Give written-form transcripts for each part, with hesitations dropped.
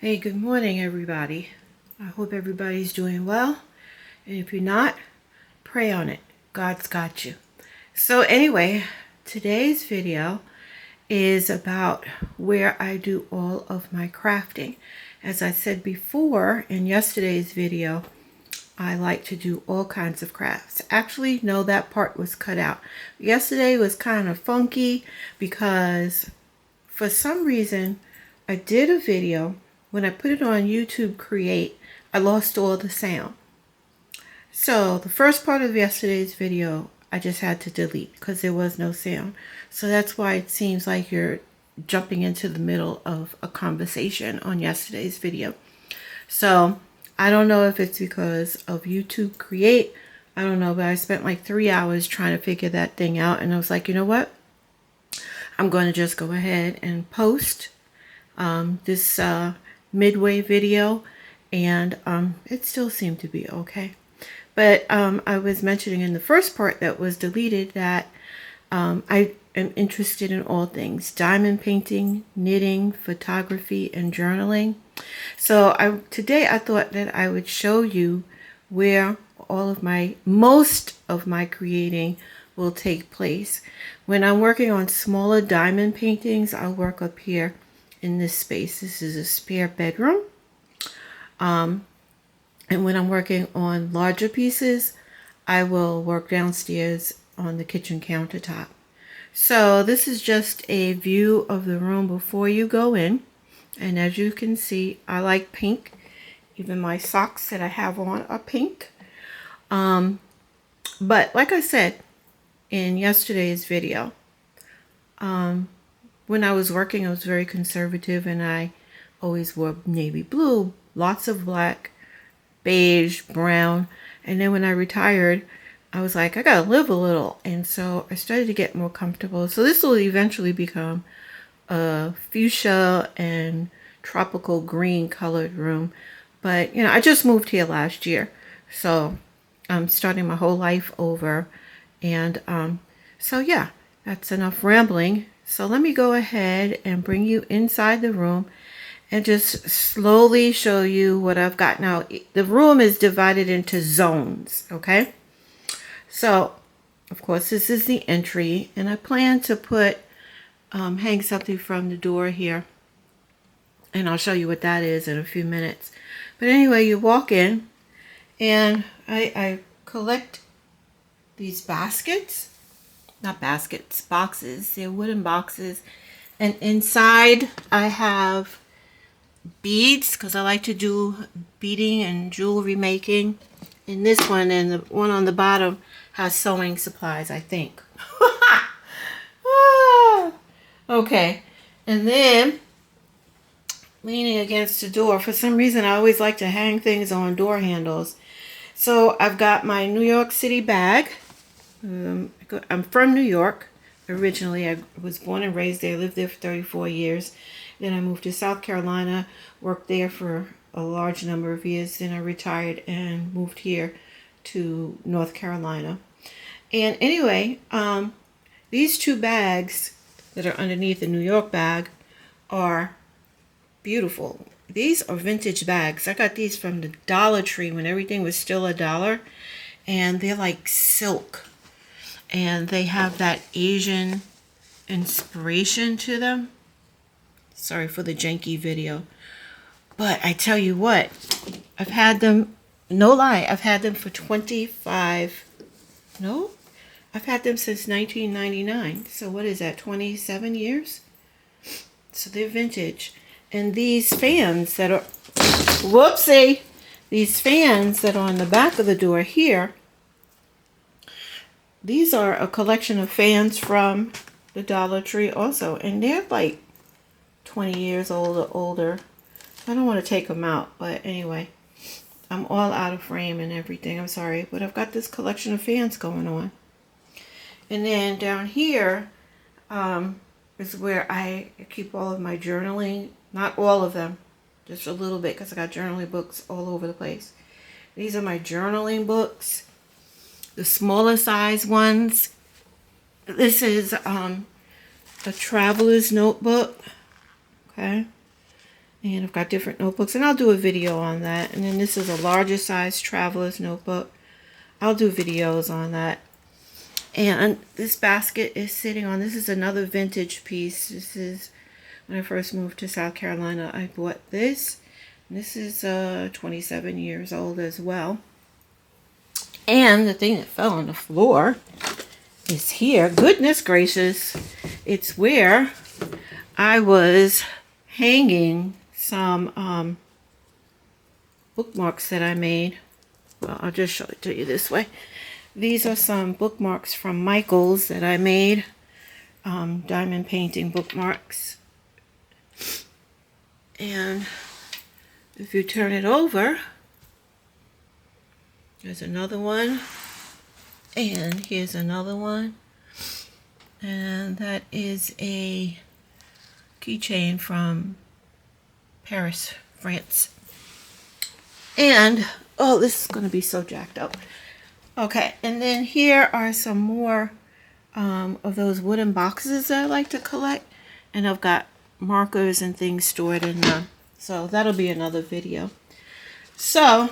Hey, good morning, everybody. I hope everybody's doing well. And if you're not, pray on it. God's got you. So, anyway, today's video is about where I do all of my crafting. As I said before in yesterday's video, I like to do all kinds of crafts. Actually, no, that part was cut out. Yesterday was kind of funky because for some reason I did a video. When I put it on YouTube Create, I lost all the sound. So the first part of yesterday's video, I just had to delete because there was no sound. So that's why it seems like you're jumping into the middle of a conversation on yesterday's video. So I don't know if it's because of YouTube Create. I don't know, but I spent like 3 hours trying to figure that thing out. And I was like, you know what? I'm going to just go ahead and post this midway video, and it still seemed to be okay. But I was mentioning in the first part that was deleted that I am interested in all things diamond painting, knitting, photography, and journaling. So today I thought that I would show you where most of my creating will take place. When I'm working on smaller diamond paintings, I'll work up here in this space. This is a spare bedroom. And when I'm working on larger pieces, I will work downstairs on the kitchen countertop. So this is just a view of the room before you go in. And as you can see, I like pink. Even my socks that I have on are pink. But like I said in yesterday's video, when I was working, I was very conservative and I always wore navy blue, lots of black, beige, brown. And then when I retired, I was like, I gotta live a little. And so I started to get more comfortable. So this will eventually become a fuchsia and tropical green colored room. But, you know, I just moved here last year. So I'm starting my whole life over. And so, yeah, that's enough rambling. So let me go ahead and bring you inside the room and just slowly show you what I've got. Now, the room is divided into zones, okay? So, of course, this is the entry, and I plan to hang something from the door here, and I'll show you what that is in a few minutes. But anyway, you walk in, and I collect these baskets. Not baskets, boxes. They're wooden boxes. And inside I have beads because I like to do beading and jewelry making. And this one and the one on the bottom has sewing supplies, I think. Okay. And then leaning against the door, for some reason I always like to hang things on door handles. So I've got my New York City bag. I'm from New York originally. I was born and raised there, lived there for 34 years. Then I moved to South Carolina, worked there for a large number of years. Then I retired and moved here to North Carolina. And anyway, these two bags that are underneath the New York bag are beautiful. These are vintage bags. I got these from the Dollar Tree when everything was still $1. And they're like silk. And they have that Asian inspiration to them. Sorry for the janky video. But I tell you what, I've had them, no lie, I've had them for I've had them since 1999. So what is that, 27 years? So they're vintage. And these fans that are, these fans that are on the back of the door here, these are a collection of fans from the Dollar Tree also. And they're like 20 years old or older. I don't want to take them out. But anyway, I'm all out of frame and everything. I'm sorry. But I've got this collection of fans going on. And then down here is where I keep all of my journaling. Not all of them. Just a little bit because I got journaling books all over the place. These are my journaling books. The smaller size ones. This is a traveler's notebook. Okay. And I've got different notebooks, and I'll do a video on that. And then this is a larger size traveler's notebook. I'll do videos on that. And this basket is sitting on, this is another vintage piece. This is when I first moved to South Carolina, I bought this. This is 27 years old as well. And the thing that fell on the floor is here. Goodness gracious. It's where I was hanging some bookmarks that I made. Well, I'll just show it to you this way. These are some bookmarks from Michaels that I made. Diamond painting bookmarks. And if you turn it over, there's another one. And here's another one. And that is a keychain from Paris, France. And, oh, this is going to be so jacked up. Okay, and then here are some more of those wooden boxes that I like to collect. And I've got markers and things stored in them. So that'll be another video. So,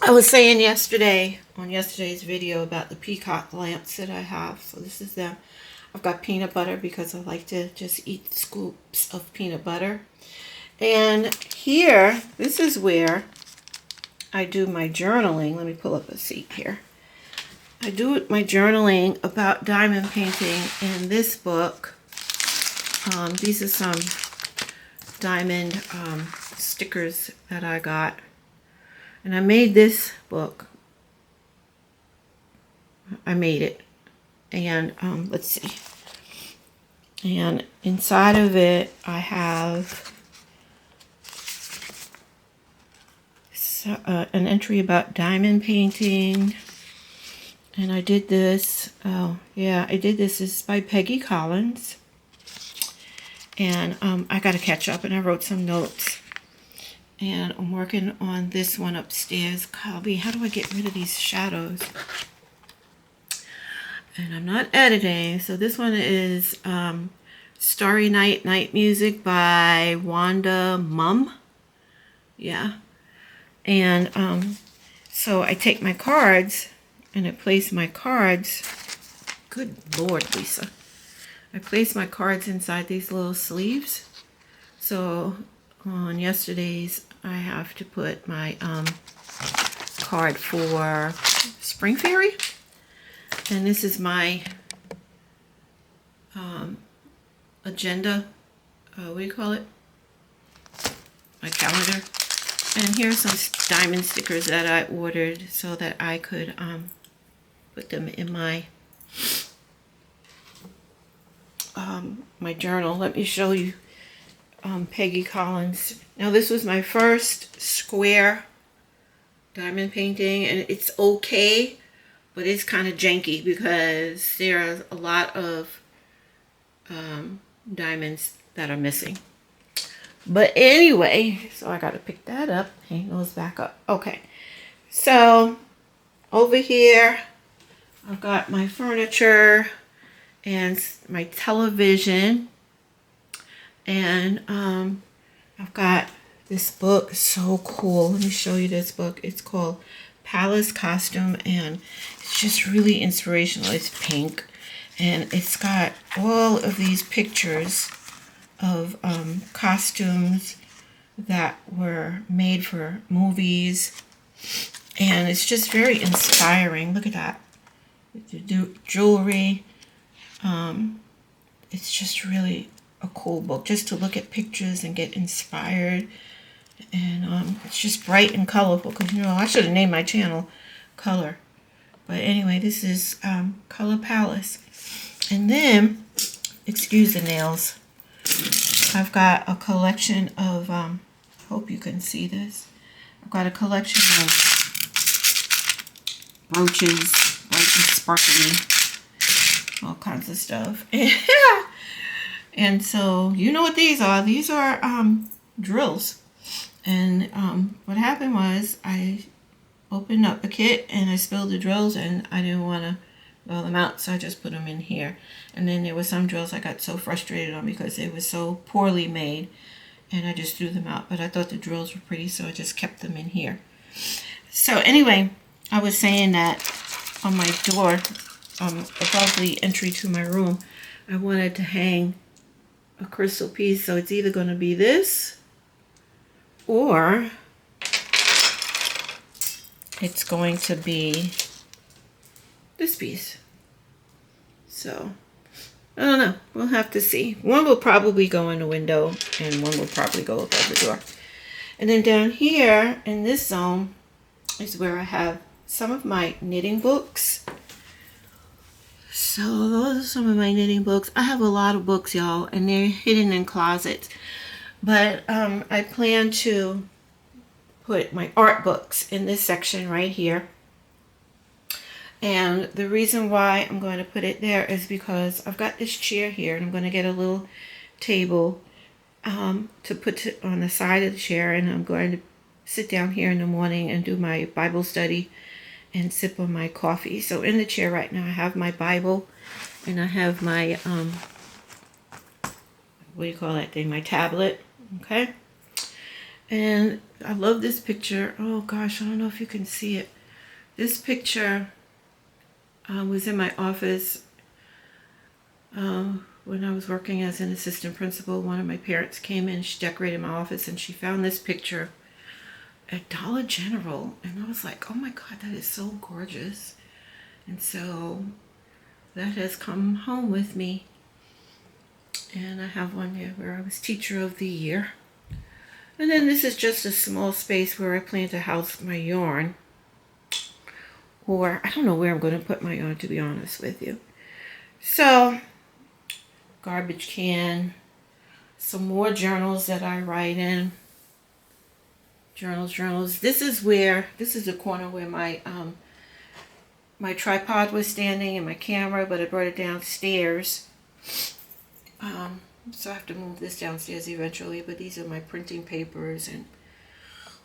I was saying yesterday, on yesterday's video, about the peacock lamps that I have. So this is them. I've got peanut butter because I like to just eat scoops of peanut butter. And here, this is where I do my journaling. Let me pull up a seat here. I do my journaling about diamond painting in this book. These are some diamond stickers that I got. And I made this book. I made it. And let's see. And inside of it, I have an entry about diamond painting. And I did this. Oh, yeah, I did this. This is by Peggy Collins. And I got to catch up, and I wrote some notes. And I'm working on this one upstairs. Colby, how do I get rid of these shadows? And I'm not editing. So this one is Starry Night Night Music by Wanda Mum. Yeah. And so I take my cards and I place my cards. Good Lord, Lisa. I place my cards inside these little sleeves. So on yesterday's, I have to put my card for Spring Fairy. And this is my agenda. What do you call it? My calendar. And here's some diamond stickers that I ordered so that I could put them in my my journal. Let me show you Peggy Collins. Now this was my first square diamond painting, and it's okay, but it's kind of janky because there's a lot of diamonds that are missing. But anyway, so I got to pick that up, hang those back up. Okay, so over here I've got my furniture and my television, and I've got this book. So cool. Let me show you this book. It's called Palace Costume, and it's just really inspirational. It's pink, and it's got all of these pictures of costumes that were made for movies, and it's just very inspiring. Look at that. Jewelry. It's just really a cool book just to look at pictures and get inspired. And it's just bright and colorful, because you know I should have named my channel Color. But anyway, this is Color Palace. And then, excuse the nails, I've got a collection of hope you can see this. I've got a collection of brooches, bright and sparkly, all kinds of stuff. And so you know what these are. These are drills. And what happened was I opened up a kit and I spilled the drills, and I didn't want to blow them out, so I just put them in here. And then there were some drills I got so frustrated on because they were so poorly made. and I just threw them out. But I thought the drills were pretty, so I just kept them in here. So anyway, I was saying that on my door, above the entry to my room, I wanted to hang a crystal piece. So it's either going to be this, or it's going to be this piece. So I don't know. We'll have to see. One will probably go in the window, and one will probably go above the door. And then down here in this zone is where I have some of my knitting books. So those are some of my knitting books. I have a lot of books, y'all, and they're hidden in closets. But I plan to put my art books in this section right here. And the reason why I'm going to put it there is because I've got this chair here, and I'm going to get a little table to put on the side of the chair, and I'm going to sit down here in the morning and do my Bible study and sip on my coffee. So in the chair right now, I have my Bible, and I have my, what do you call that thing? My tablet, okay? And I love this picture. Oh gosh, I don't know if you can see it. This picture was in my office when I was working as an assistant principal. One of my parents came in, she decorated my office, and she found this picture at Dollar General, and I was like, oh my God, that is so gorgeous. And so that has come home with me, and I have one there where I was teacher of the year. And then this is just a small space where I plan to house my yarn, or I don't know where I'm going to put my yarn, to be honest with you. So garbage can, some more journals that I write in. Journals. This is the corner where my my tripod was standing and my camera, but I brought it downstairs. So I have to move this downstairs eventually, but these are my printing papers and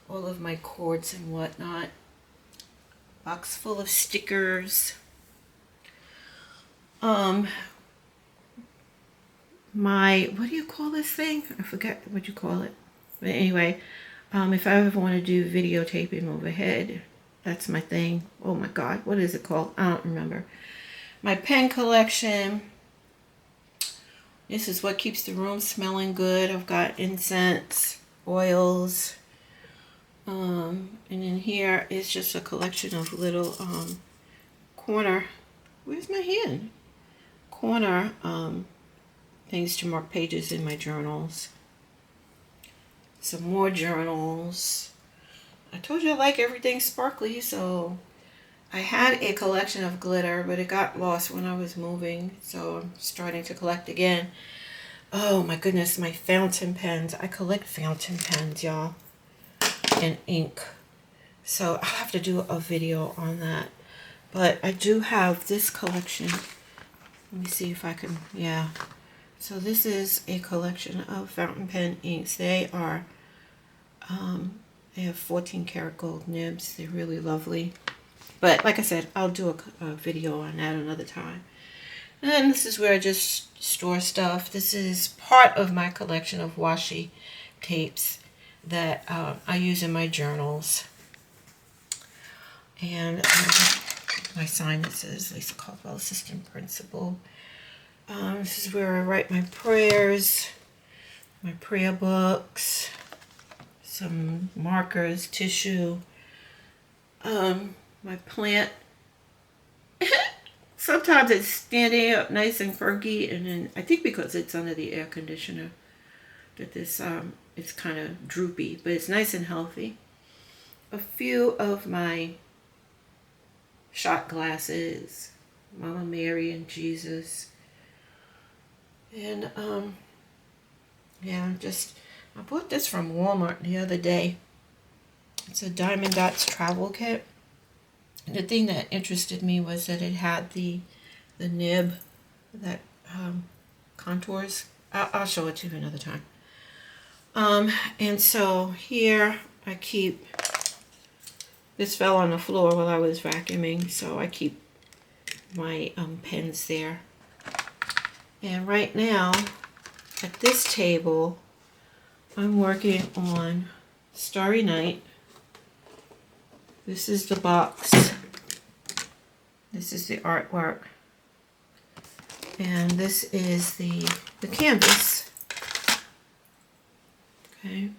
all of my cords and whatnot. Box full of stickers. My, what do you call this thing? I forget what you call it. But anyway, if I ever want to do videotaping overhead, that's my thing. Oh my God, what is it called? I don't remember. My pen collection. This is what keeps the room smelling good. I've got incense, oils. And in here is just a collection of little corner, where's my hand? Corner things to mark pages in my journals. Some more journals. I told you I like everything sparkly, so I had a collection of glitter, but it got lost when I was moving, so I'm starting to collect again. Oh my goodness, my fountain pens. I collect fountain pens, y'all, and ink. So I'll have to do a video on that. But I do have this collection. Let me see if I can, yeah. So this is a collection of fountain pen inks. They are, they have 14 karat gold nibs. They're really lovely. But like I said, I'll do a video on that another time. And this is where I just store stuff. This is part of my collection of washi tapes that I use in my journals. And my sign that says Lisa Caldwell, Assistant Principal. This is where I write my prayers, my prayer books, some markers, tissue, my plant. Sometimes it's standing up nice and perky, and then I think because it's under the air conditioner that this it's kind of droopy, but it's nice and healthy. A few of my shot glasses, Mama Mary and Jesus. And yeah, I bought this from Walmart the other day. It's a Diamond Dots travel kit. And the thing that interested me was that it had the nib that contours. I'll show it to you another time. And so here I keep, this fell on the floor while I was vacuuming, so I keep my pens there. And right now, at this table, I'm working on Starry Night. This is the box. This is the artwork. And this is the canvas. Okay.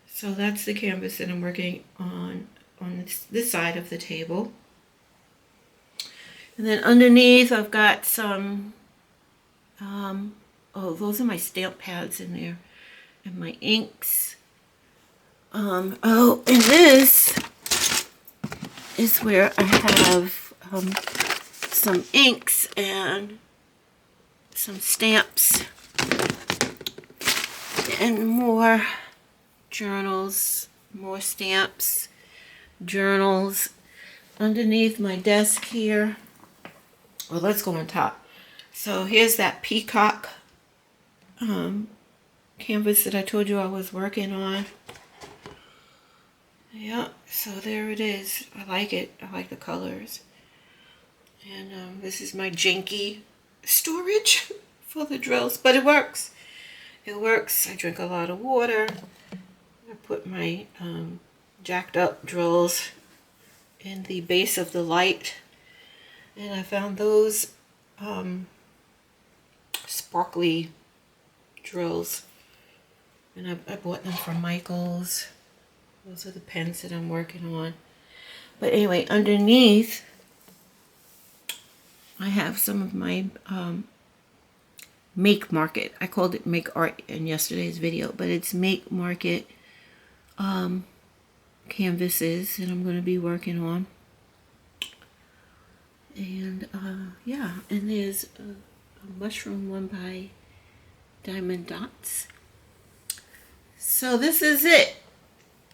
So that's the canvas that I'm working on this side of the table. And then underneath I've got some, oh, those are my stamp pads in there. And my inks. Oh, and this is where I have some inks and some stamps and more journals, more stamps, journals. Underneath my desk here, well, let's go on top. So here's that peacock canvas that I told you I was working on. Yeah, so there it is. I like it. I like the colors. And this is my janky storage for the drills, but it works. It works. I drink a lot of water. I put my jacked up drills in the base of the light, and I found those sparkly drills, and I bought them from Michaels. Those are the pens that I'm working on. But anyway, underneath I have some of my Make Market. I called it Make Art in yesterday's video, but it's Make Market canvases that I'm going to be working on. And yeah, and there's a mushroom one by Diamond Dots. So this is it.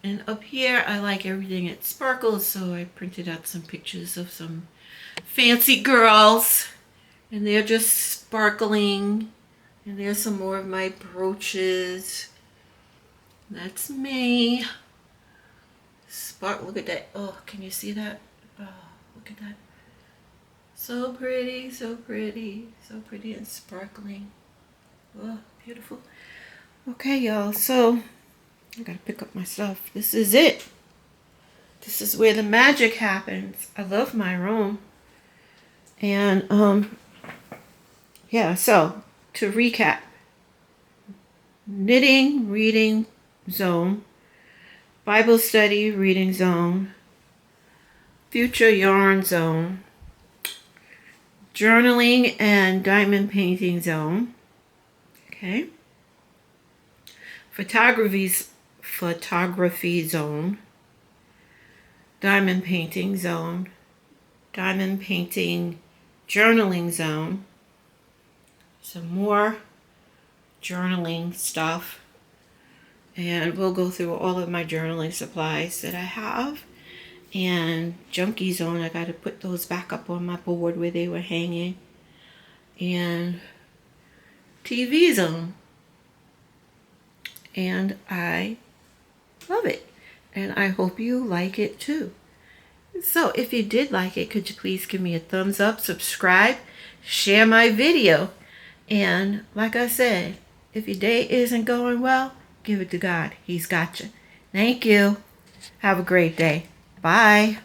And up here I like everything that sparkles, so I printed out some pictures of some fancy girls, and they're just sparkling. And there's some more of my brooches. That's me. Look at that. Oh, can you see that? Oh, look at that. So pretty, so pretty, so pretty and sparkling. Oh, beautiful. Okay, y'all, so I gotta pick up my stuff. This is it. This is where the magic happens. I love my room. And yeah, so to recap: knitting reading zone, Bible study reading zone, future yarn zone, journaling and diamond painting zone. Okay. Photography zone, diamond painting zone, diamond painting journaling zone, some more journaling stuff, and we'll go through all of my journaling supplies that I have. And junkie zone, I got to put those back up on my board where they were hanging. And TV zone, and I love it, and I hope you like it too. So if you did like it, could you please give me a thumbs up, subscribe, share my video, and like I said, if your day isn't going well, give it to God. He's got you. Thank you. Have a great day. Bye.